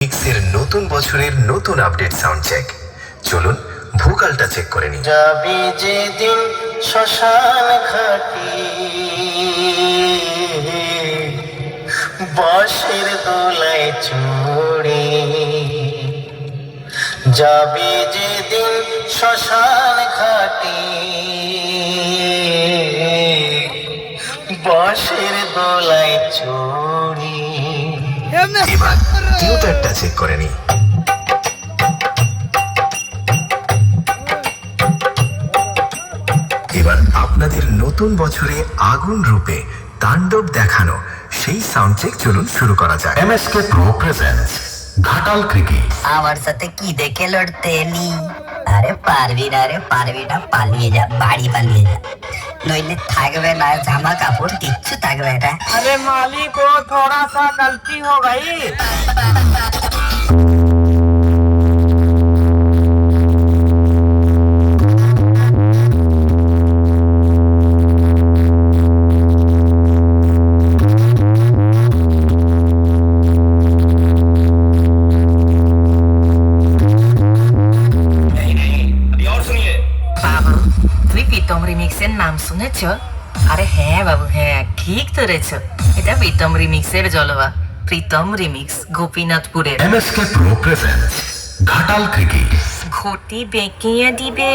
মিক্সের নতুন বছরের নতুন আপডেট সাউন্ড চেক। চলুন ভোকালটা চেক করে নিই। যাবি যেদিন শ্মশান ঘাটি, বাঁশের দোলায় চড়ে যাবি যেদিন শ্মশান ঘাটি, বাঁশের দোলায় চড়ে। এবার টিউটারটা চেক করে নিই। এবার আপনাদের নতুন বছরে আগুন রূপে তাণ্ডব দেখানো সেই সাউন্ড চেক চলুন শুরু করা যাক। MSK pro presents Ghatal cricket. আমার সাথে কি দেখে লড়তে এলি? আরে পারবি না, পালিয়ে যা, বাড়ি পালিয়ে যা, নইলে থাকবে না জামা কাপড়, কিচ্ছু থাকবে না। अरे मालिक वो थोड़ा सा गलती हो गई। বাবু, তুমি প্রীতম রিমিক্সের নাম শুনেছ? আরে হ্যাঁ বাবু, হ্যাঁ ঠিক ধরেছ, এটা প্রীতম রিমিক্সের জলবা। প্রীতম রিমিক্স গোপীনাথপুরের। MSK pro presents Ghatal cricket. ঘটি বেঁকিয়ে দিবে।